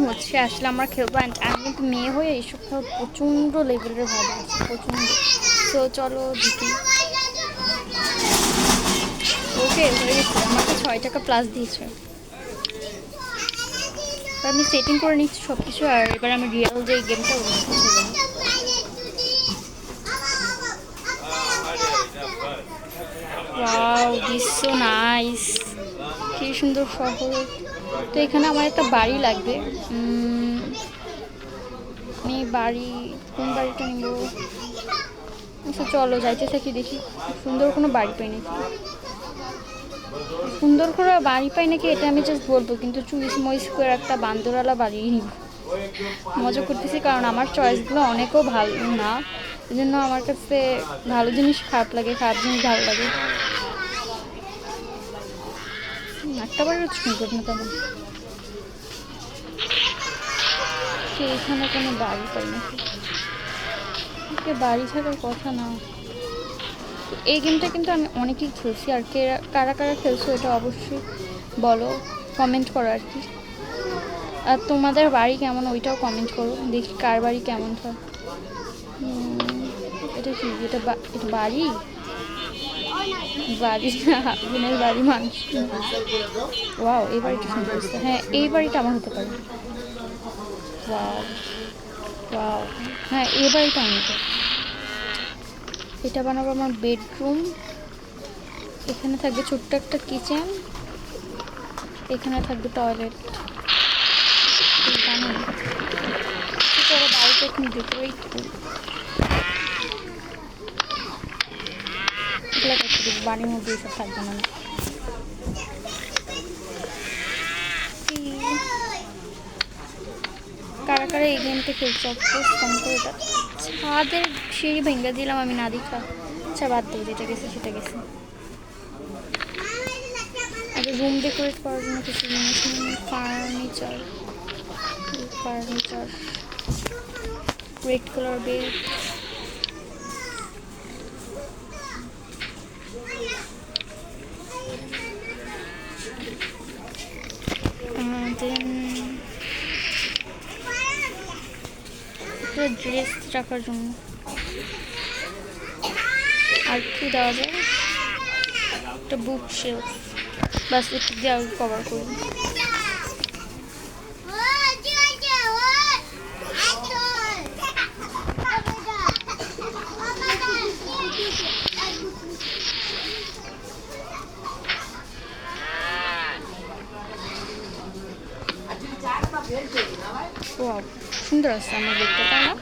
হচ্ছে আসলে আমরা খেলবো। অ্যান্ড আমি কিন্তু মেয়ে হয়ে এইসব খেলা প্রচণ্ড লেভেলের ভালো আছে, প্রচণ্ড। তো চলো দেখি। ওকে হয়ে গেছে, আমাকে 6 টাকা প্লাস দিয়েছে। আমি সেটিং করে নিচ্ছি সব কিছু, আর এবার আমি রিয়েল যে গেমটা ওর মধ্যে চলে যাবো। ওয়াও দিস সো নাইস, কি সুন্দর শহর। তো এখানে আমার একটা বাড়ি লাগবে। আমি বাড়ি, কোন বাড়িটা নিব? আচ্ছা চলো যাইতে থাকি, দেখি সুন্দর কোনো বাড়ি পাই নাকি। সুন্দর করে বাড়ি পাই নাকি এটা আমি জাস্ট বলবো, কিন্তু চুইস মইস করে একটা বান্দরওয়ালা বাড়ি নিব। মজা করতেছি কারণ আমার চয়েসগুলো অনেকও ভালো না, এই জন্য আমার কাছে ভালো জিনিস খারাপ লাগে, খারাপ জিনিস ভালো লাগে। একটা বাড়িও সুন্দর না তেমন। এখানে কোনো বাড়ি পাই নাকি? বাড়ি থাকার কথা না। এই গেমটা কিন্তু আমি অনেকেই খেলছি, আর কারা কারা খেলছো এটা অবশ্যই বলো, কমেন্ট করো আর কি। আর তোমাদের বাড়ি কেমন ওইটাও কমেন্ট করো, দেখি কার বাড়ি কেমন হয়। এটা কি, এটা বাড়ি? বাড়ি বোনের বাড়ি মানুষ। ওয়াও এই বাড়িটা সুন্দর হচ্ছে। হ্যাঁ এই বাড়িটা আমার হতে পারে। ওয়াও ওয়াও, হ্যাঁ এই বাড়িটা আমি নিতে। এটা বানাবো আমার বেডরুম। এখানে থাকবে ছোট্ট একটা কিচেন, এখানে থাকবে টয়লেট। বাড়িটা এখন ডেকোরেট করি, বাড়ির মধ্যে এসব থাকবে না। কারা কারা এই গেমটা খেলছে অফকোর্স কম করে। এটা ছাদের সিঁড়ি ভেঙে দিলাম আমি না দেখা। আচ্ছা বাদ দেবো, যেটা গেছে সেটা গেছে। আগে রুম ডেকোরেট করার জন্য কিছু জিনিস, furniture, furniture, red colour bed, then dress রাখার জন্য। আর কি দেওয়া যায়, একটা বুক শেলফ, বাস একটু দিয়ে আগে কভার করি। ওয়াও সুন্দর আছে আমার বেডটা, তাই না?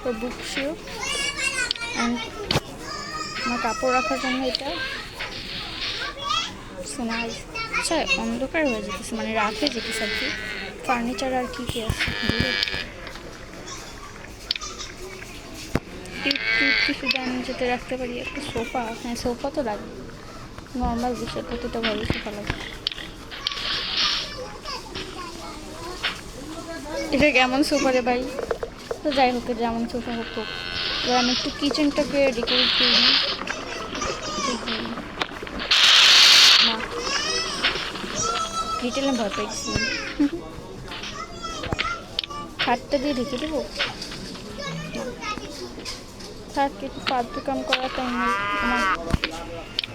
তো বুক শেলফ অ্যান্ড আমার কাপড় রাখার জন্য এটা সোনার। আচ্ছা অন্ধকার হয়ে যেতেছে, মানে রাতে যেতেছে আর কি। ফার্নিচার আর কি কি আছে কিছু দেন যেতে রাখতে পারি। একটা সোফা, হ্যাঁ সোফা তো লাগবে, নর্মাল বিষয় প্রতিটা ঘরে সোফা লাগে। এটা কেমন সোফা রে ভাই? তো যাই হোক যেমন সোফা হোক হোক। এবার আমি একটু কিচেনটাকে ডেকোরেট করি না, ডিটেলে ভয় পেয়েছিলাম। খাটটা দিয়ে ঢেকে দেবো, থাক একটু ফালতু কাম করার টাইম নেই আমার,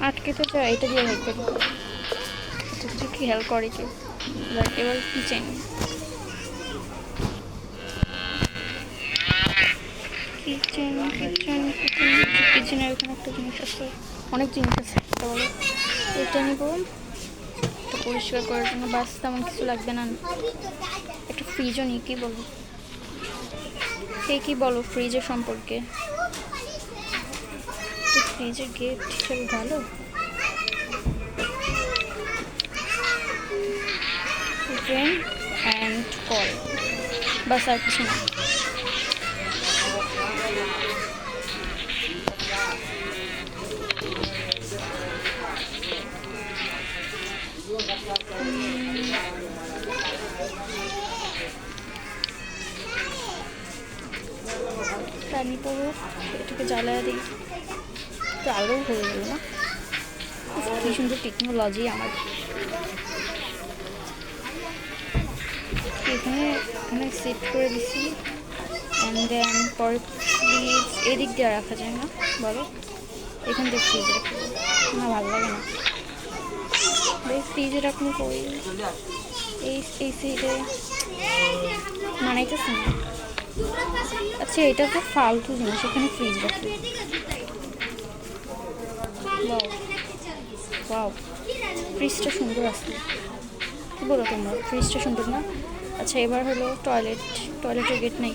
আটকে তো চাই এটা দিয়ে ঢেকে দেবো। কিছু খেয়াল করে কেউ। এবার কিচেন, কিচেন কিচেন কিচেন কিচেনের ওখানে একটা জিনিস আছে, অনেক জিনিস আছে। এটা বলো, এটা নিব, এটা পরিষ্কার করার জন্য বাস, তেমন কিছু লাগবে না। একটা ফ্রিজও নিই, কী বলো কে কী বলো ফ্রিজের সম্পর্কে? ফ্রিজের গেট হিসেবে ভালো। ড্রেন অ্যান্ড কল, বাস আর কিছু না। পানি পড়ো, এটাকে জ্বালায় দিই, তো আরও হয়ে গেল না? কি সুন্দর টেকনোলজি আমার। এখানে এখানে সেট করে দিছি। অ্যান্ড দেন পরে ফ্রিজ এদিক দিয়ে রাখা যায় না বলো, এখান থেকে ফ্রিজ রাখা যায় না, ভালো লাগে না বেশ ফ্রিজে রাখুন কই এই এই সাইডে মানাইতেছে না। আচ্ছা এটা তো ফালতু জিনিস, এখানে ফ্রিজ রাখি। ওয়াও ওয়াও, ফ্রিজটা সুন্দর আছে, কী বলো তোমরা, ফ্রিজটা সুন্দর না? আচ্ছা এবার হলো টয়লেট, টয়লেটের গেট নেই।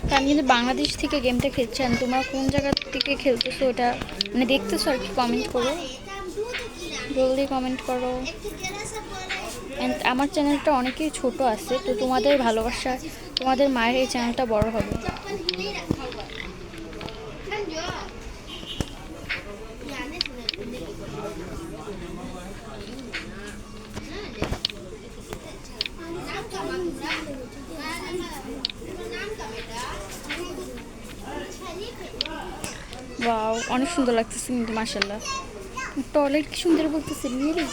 তা আমি কিন্তু বাংলাদেশ থেকে গেমটা খেলছি, আমি তোমরা কোন জায়গা থেকে খেলতেছো ওটা মানে দেখতেছো আর কি, কমেন্ট করো, জলদি কমেন্ট করো। অ্যান্ড আমার চ্যানেলটা অনেকেই ছোট আছে, তো তোমাদের ভালোবাসা, তোমাদের মায়ের এই চ্যানেলটা বড় হবে। ওয়াও অনেক সুন্দর লাগতেছে কিন্তু মাশাআল্লাহ। টয়লেট কি সুন্দর বলতেছে রিয়েলি।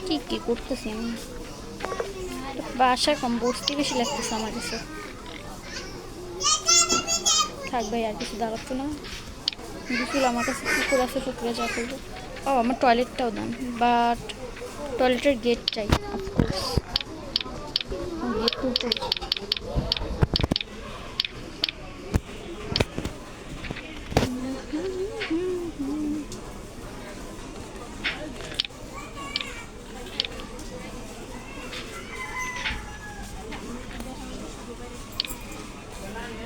কি কি করতেছি আমি, বাসা কম বসতে বেশি লাগতেছে আমার কাছে। থাক ভাই আর কিছু দাঁড়াতো না, বিপুল আমার কাছে পুকুর আছে, পুকুরে যা করবো। ও আমার টয়লেটটাও দাম, বাট টয়লেটের গেট চাই অফকোর্স, গেট খুলতে।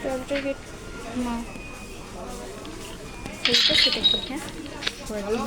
টয়লেটের গেট না, সেটা সেটা হ্যাঁ করে দিন।